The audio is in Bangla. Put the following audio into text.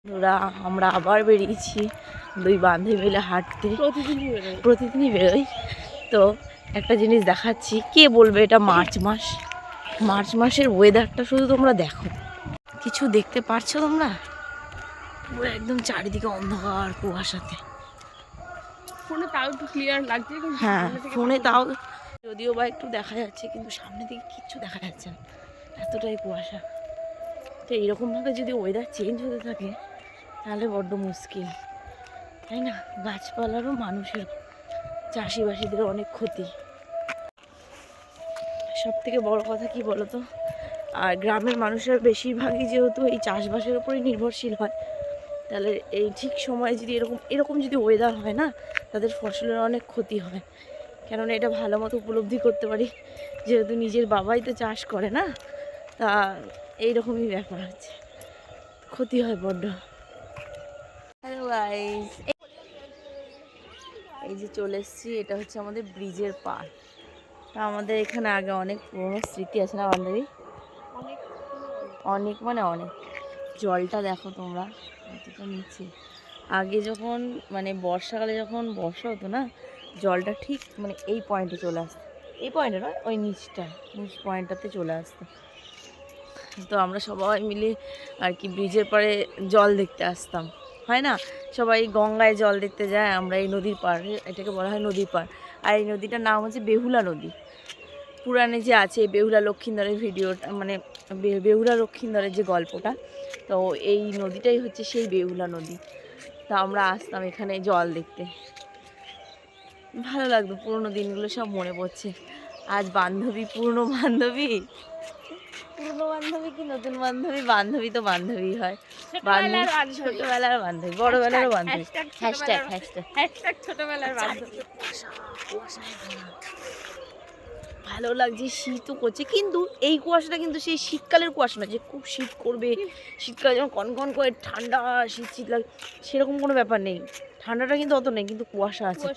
ওরা আমরা আবার বেরিয়েছি দুই বান্ধবী মিলে হাঁটতে। প্রতিদিনই বেরোই। তো একটা জিনিস দেখাচ্ছি, কে বলবে এটা মার্চ মাসের ওয়েদারটা শুধু তোমরা দেখো। কিছু দেখতে পারছো তোমরা? পুরো একদম চারিদিকে অন্ধকার কুয়াশাতে। ফোনে তাও একটু ক্লিয়ার লাগছে। হ্যাঁ, ফোনে তাও যদিও বা একটু দেখা যাচ্ছে, কিন্তু সামনে থেকে কিচ্ছু দেখা যাচ্ছে না, এতটাই কুয়াশা। তো এইরকমভাবে যদি ওয়েদার চেঞ্জ হতে থাকে তাহলে বড্ড মুশকিল, তাই না? গাছপালারও, মানুষের, চাষিবাসীদেরও অনেক ক্ষতি। সব থেকে বড় কথা কি বলতো, আর গ্রামের মানুষের বেশিরভাগই যেহেতু এই চাষবাসের উপরেই নির্ভরশীল হয়, তাহলে এই ঠিক সময়ে যদি এরকম যদি ওয়েদার হয় না, তাদের ফসলের অনেক ক্ষতি হয়। কেননা এটা ভালো মতো উপলব্ধি করতে পারি, যেহেতু নিজের বাবাই তো চাষ করে না, তা এইরকমই ব্যাপার হচ্ছে, ক্ষতি হয় বড্ড। হ্যালো গাইস, এই যে চলে এসেছি, এটা হচ্ছে আমাদের ব্রিজের পার। তা আমাদের এখানে আগে অনেক পুরোনো স্মৃতি আছে না বান্ধবী? অনেক মানে অনেক। জলটা দেখো তোমরা কতটা নিচে। আগে যখন মানে বর্ষাকালে যখন বর্ষা হতো না, জলটা ঠিক মানে এই পয়েন্টে চলে আসতো, এই পয়েন্টে নয়, ওই নিচ পয়েন্টটাতে চলে আসতো। তো আমরা সবাই মিলে আর কি ব্রিজের পাড়ে জল দেখতে আসতাম, হয় না? সবাই গঙ্গায় জল দেখতে যায়, আমরা এই নদীর পাড়, এটাকে বলা হয় নদীর পাড়। আর এই নদীটার নাম হচ্ছে বেহুলা নদী। পুরাণে যে আছে বেহুলা লক্ষিন্দরের ভিডিওটা, মানে বেহুলা লক্ষিন্দরের যে গল্পটা, তো এই নদীটাই হচ্ছে সেই বেহুলা নদী। তা আমরা আসতাম এখানে জল দেখতে, ভালো লাগতো। পুরোনো দিনগুলো সব মনে পড়ছে। আজ বান্ধবী, পুরনো বান্ধবী কি নতুন বান্ধবী? বান্ধবী তো বান্ধবী হয়, ছোটবেলার বান্ধবী, বড়বেলারও বান্ধবী। হ্যাশট্যাগ ছোটবেলার বান্ধবী। ভালো লাগছে, শীতও করছে, কিন্তু এই কুয়াশাটা কিন্তু সেই শীতকালের কুয়াশা না যে খুব শীত করবে, শীতকালে যেমন কনকন করে ঠান্ডা শীত লাগে, সেরকম কোনো ব্যাপার নেই। ঠান্ডাটা কিন্তু অত নেই, কিন্তু কুয়াশা আছে।